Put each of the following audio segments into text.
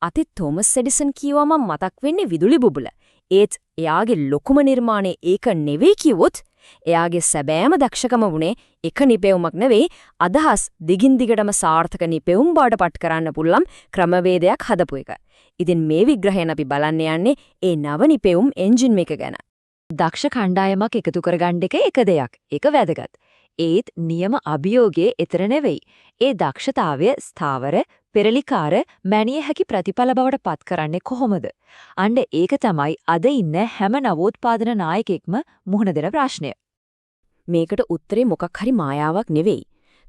අති තොමස් එඩිසන් කියවම මතක් වෙන්නේ විදුලි බුබුල. ඒත් එයාගේ ලොකුම නිර්මාණය ඒක නෙවෙයි කිව්වොත් එයාගේ සැබෑම දක්ෂකම වුණේ එක නිපැයුමක් නෙවෙයි අදහස් දිගින් දිගටම සාර්ථක නිපැයුම් බාටපත් කරන්න පුළුවන් ක්‍රමවේදයක් හදපු එක. ඉතින් මේ විග්‍රහයෙන් අපි බලන්න යන්නේ ඒ නව නිපැයුම් එන්ජින් එක ගැන. දක්ෂ කණ්ඩායමක් එකතු කරගන්න එක දෙයක්. ඒක වැදගත්. ඒත් නියම අභියෝගයේ ඊතර නෙවෙයි. ඒ දක්ෂතාවය ස්ථාවර පෙරලිකාර මැනිය හැකි ප්‍රතිඵල බවට පත් කරන්නේ කොහොමද? අන්න ඒක තමයි අද ඉන්න හැම නවෝත්පාදන නායකයෙක්ම මුහුණ දෙන ප්‍රශ්නය. මේකට උත්තරේ මොකක් හරි මායාවක් නෙවෙයි.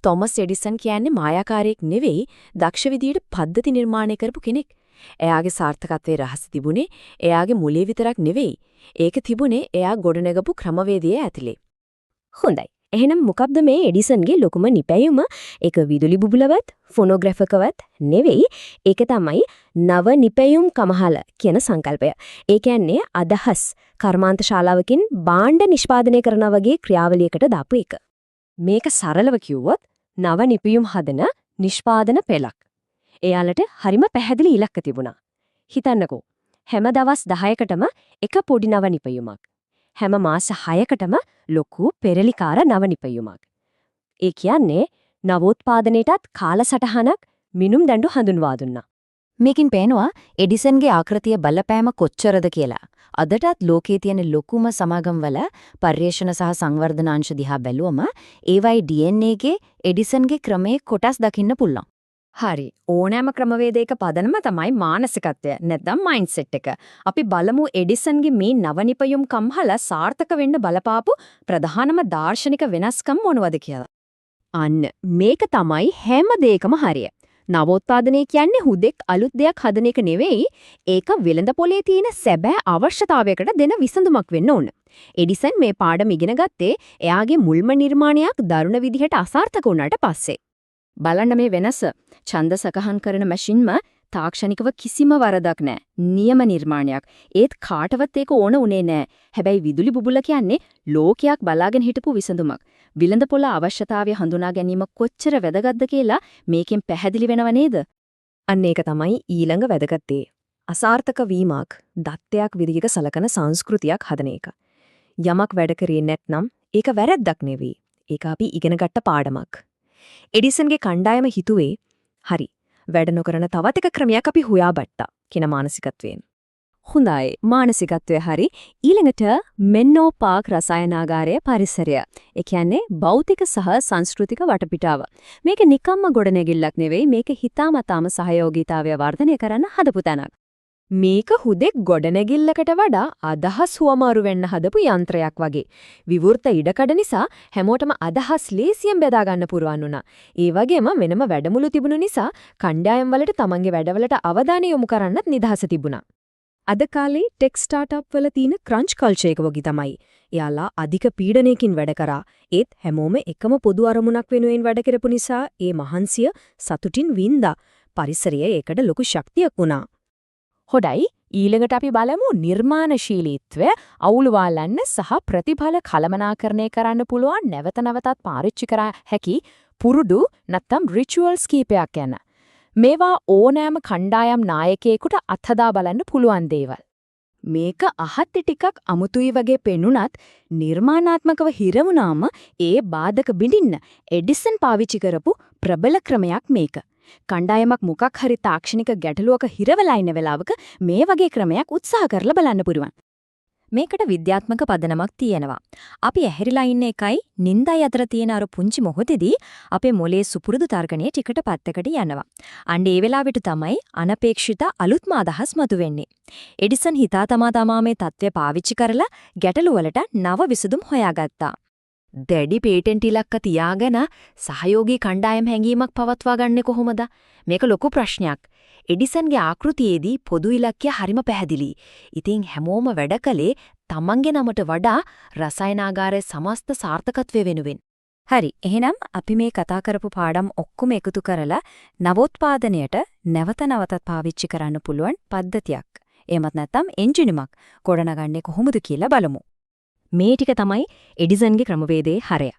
තොමස් එඩිසන් කියන්නේ මායාකාරයෙක් නෙවෙයි, දක්ෂ විදියට පද්ධති නිර්මාණය කරපු කෙනෙක්. එයාගේ සාර්ථකත්වයේ රහස තිබුණේ එයාගේ මුලේ විතරක් නෙවෙයි. ඒක තිබුණේ එයා ගොඩනගපු ක්‍රමවේදයේ ඇතුලේ. හොඳයි. එහෙනම් මොකක්ද මේ එඩිසන්ගේ ලොකුම නිපැයුම? ඒක විදුලි බුබුලවත්, ෆොනෝග්‍රැෆකවත් නෙවෙයි. ඒක තමයි නව නිපැයුම් කමහල කියන සංකල්පය. ඒ කියන්නේ අදහස් කර්මාන්ත ශාලාවකින් භාණ්ඩ නිෂ්පාදනය කරනා වගේ ක්‍රියාවලියකට දාපු එක. මේක සරලව කිව්වොත් නව නිපැයුම් හදන නිෂ්පාදන පෙළක්. එයාලට හරිම පැහැදිලි ඉලක්ක තිබුණා. හිතන්නකෝ. හැම දවස් 10කටම එක පොඩි නව නිපැයුමක්. හැම මාස 6කටම ලොකු පෙරලිකාර නව නිපැයුමක්. ඒ කියන්නේ නවෝත්පාදනයටත් කාලසටහනක් මිනුම් දඬු හඳුන්වා දුන්නා. මේකින් පේනවා එඩිසන්ගේ ආකෘතිය බලපෑම කොච්චරද කියලා. අදටත් ලෝකයේ තියෙන ලොකුම සමාගම්වල පර්යේෂණ සහ සංවර්ධනාංශ දිහා බැලුවම ඒවයි DNA ගේ එඩිසන්ගේ ක්‍රමයේ කොටස් දකින්න පුළුවන්. හරි. ඕනෑම ක්‍රමවේදයක පදනම තමයි මානසිකත්වය නැත්නම් මයින්ඩ්සෙට් එක. අපි බලමු එඩිසන්ගේ මේ නවනිපයුම් කම්හල සාර්ථක වෙන්න බලපාපු ප්‍රධානම දාර්ශනික වෙනස්කම් මොනවද කියලා. අන්න මේක තමයි හැම දෙයකම හරිය. නවෝත්පාදනය කියන්නේ හුදෙක් අලුත් දෙයක් හදන එක නෙවෙයි. ඒක වෙළඳ පොලේ තියෙන සැබෑ අවශ්‍යතාවයකට දෙන විසඳුමක් වෙන්න ඕන. එඩිසන් මේ පාඩම ඉගෙන ගත්තේ එයාගේ මුල්ම නිර්මාණයක් දරුණ විදිහට අසාර්ථක වුණාට පස්සේ. බලන්න මේ වෙනස. ඡන්ද සකහන් කරන මැෂින්ම තාක්ෂණිකව කිසිම වරදක් නැහැ. නියම නිර්මාණයක්. ඒත් කාටවත් ඒක ඕන උනේ නැහැ. හැබැයි විදුලි බුබුල කියන්නේ ලෝකයක් බලාගෙන හිටපු විසඳුමක්. විලඳ පොළ අවශ්‍යතාවය හඳුනා ගැනීම කොච්චර වැදගත්ද කියලා මේකෙන් පැහැදිලි වෙනව නේද? අන්න ඒක තමයි ඊළඟ වැදගත් දේ. අසාර්ථක වීමක් දත්තයක් විදිහක සලකන සංස්කෘතියක් හදන එක. යමක් වැඩ කරේ නැත්නම් ඒක වැරද්දක් නෙවෙයි. ඒක අපි ඉගෙනගත්ත පාඩමක්. එඩිසන්ගේ කණ්ඩායම හිතුවේ හරි වැඩ නොකරන තවත් එක ක්‍රමයක් අපි හොයාගත්තා කියන මානසිකත්වයෙන්. හොඳයි මානසිකත්වය හරි. ඊළඟට මෙන්නෝ පාක් රසායනාගාරයේ පරිසරය. ඒ කියන්නේ භෞතික සහ සංස්කෘතික වටපිටාව. මේක නිකම්ම ගොඩනැගිල්ලක් නෙවෙයි, මේක හිතාමතාම සහයෝගීතාවය වර්ධනය කරන්න හදපු තැනක්. මේක හුදෙක් ගොඩනැගිල්ලකට වඩා අදහස් හුවමාරු වෙන්න හදපු යන්ත්‍රයක් වගේ. විවෘත ඉඩකඩ නිසා හැමෝටම අදහස් ලේසියෙන් බෙදා ගන්න පුරවන් වුණා. ඒ වගේම වෙනම වැඩමුළු තිබුණු නිසා කණ්ඩායම් වලට තමන්ගේ වැඩවලට අවධානය යොමු කරන්නත් නිදහස තිබුණා. අද කාලේ ටෙක් ස්ටාර්ට්අප් වල තියෙන ක්‍රන්ච් කල්චර් එක වගේ තමයි. එයාලා අධික පීඩනයකින් වැඩ කරා. ඒත් හැමෝම එකම පොදු අරමුණක් වෙනුවෙන් වැඩ කරපු නිසා ඒ මහන්සිය සතුටින් වින්දා. පරිසරය ඒකට ලොකු ශක්තියක් වුණා. හොඳයි ඊළඟට අපි බලමු නිර්මාණශීලීත්වය අවුලවාලන්න සහ ප්‍රතිඵල කළමනාකරණය කරන්න පුළුවන් නැවත නැවතත් පාවිච්චි කර හැකි පුරුදු නැත්නම් රිචුවල්ස් කීපයක් ගැන. මේවා ඕනෑම කණ්ඩායම් නායකයෙකුට අත්හදා බලන්න පුළුවන් දේවල්. මේක අහත් ටිකක් අමුතුයි වගේ පෙනුනත් නිර්මාණාත්මකව හිරවුනාම ඒ බාධක බිඳින්න එඩිසන් පාවිච්චි කරපු ප්‍රබල ක්‍රමයක් මේක. කණ්ඩායමක් මොකක් හරි තාක්ෂණික ගැටලුවක හිරවලා ඉන්න වෙලාවක මේ වගේ ක්‍රමයක් උත්සාහ කරලා බලන්න පුරුවන්. මේකට විද්‍යාත්මක පදනමක් තියෙනවා. අපි ඇහැරිලා ඉන්න එකයි නින්දයි අතර තියෙන අර පුංචි මොහොතේදී අපේ මොලේ සුපුරුදු තර්කණය ටිකට පැත්තකට යනවා. අන්න ඒ වෙලාවට තමයි අනපේක්ෂිත අලුත්ම අදහස් මතුවෙන්නේ. එඩිසන් හිතා තමා මේ තත්ත්වය පාවිච්චි කරලා ගැටලු වලට නව විසඳුම් හොයාගත්තා. දැඩි පේටන්ට් ඉලක්ක තියාගෙන සහයෝගී කණ්ඩායම් හැංගීමක් පවත්වා ගන්නේ කොහොමද? මේක ලොකු ප්‍රශ්නයක්. එඩිසන්ගේ ආකෘතියේදී පොදු ඉලක්කය හරිම පැහැදිලි. ඉතින් හැමෝම වැඩ කළේ තමන්ගේ නමට වඩා රසායනාගාරයේ සමස්ත සාර්ථකත්වය වෙනුවෙන්. හරි. එහෙනම් අපි මේ කතා කරපු පාඩම් ඔක්කොම එකතු කරලා නවෝත්පාදනයට නැවත නැවතත් පාවිච්චි කරන්න පුළුවන් පද්ධතියක්. එහෙමත් නැත්නම් එන්ජිනයක් ගොඩනගන්නේ කොහොමද කියලා බලමු. මේ ටික තමයි එඩිසන්ගේ ක්‍රමවේදයේ හරය.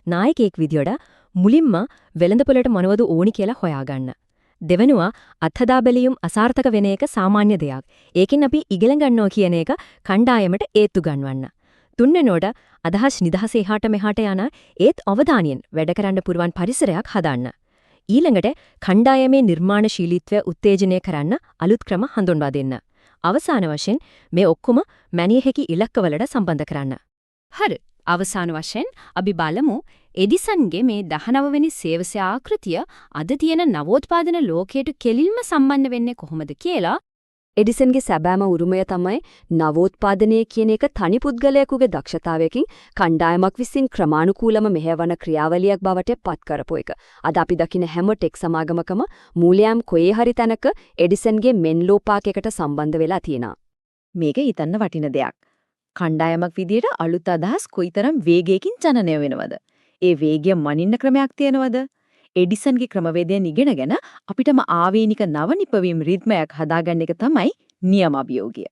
නායකයෙක් විදියට මුලින්ම වෙළඳපොළට මොනවද ඕනි කියලා හොයාගන්න. දෙවනුව අත්හදා බැලියුම් අසාර්ථක වෙන එක සාමාන්‍ය දෙයක්. ඒකෙන් අපි ඉගෙන ගන්නවා කියන එක කණ්ඩායමට ඒත්තු ගන්නවන්න. තුන්වෙනුවට අදහස් නිදහස එහාට මෙහාට යන ඒත් අවධානයෙන් වැඩ කරන්න පුරුවන් පරිසරයක් හදාන්න. ඊළඟට කණ්ඩායමේ නිර්මාණශීලීත්වය උත්තේජනය කරන්න අලුත් ක්‍රම හඳුන්වා දෙන්න. අවසාන වශයෙන් මේ ඔක්කොම මැනිය හැකි ඉලක්කවලට සම්බන්ධ කරන්න. හරි. අවසාන වශයෙන් අපි බලමු එඩිසන්ගේ මේ 19 වෙනි සේවසය ආකෘතිය අද තියෙන නවෝත්පාදන ලෝකයට කෙලින්ම සම්බන්ධ වෙන්නේ කොහොමද කියලා. එඩිසන්ගේ සැබෑම උරුමය තමයි නවෝත්පාදනය කියන එක තනි පුද්ගලයෙකුගේ දක්ෂතාවයකින් කණ්ඩායමක් විසින් ක්‍රමානුකූලව මෙහෙවන ක්‍රියාවලියක් බවට පත් කරපු එක. අද අපි දකින හැම ටෙක් සමාගමකම මූලයම් කොහේ හරි තැනක එඩිසන්ගේ මෙන්ලෝ පාක් එකට සම්බන්ධ වෙලා තියෙනවා. මේක හිතන්න වටින දෙයක්. කණ්ඩායමක් විදියට අලුත් අදහස් කොයිතරම් වේගයකින් ජනනය වෙනවද? ඒ වේගය මනින්න ක්‍රමයක් තියෙනවද? එඩිසන්ගේ ක්‍රමවේදයෙන් ඉගෙනගෙන අපිටම ආවේනික නව නිපවීම් රිද්මයක් හදාගන්න එක තමයි නියම අභියෝගය.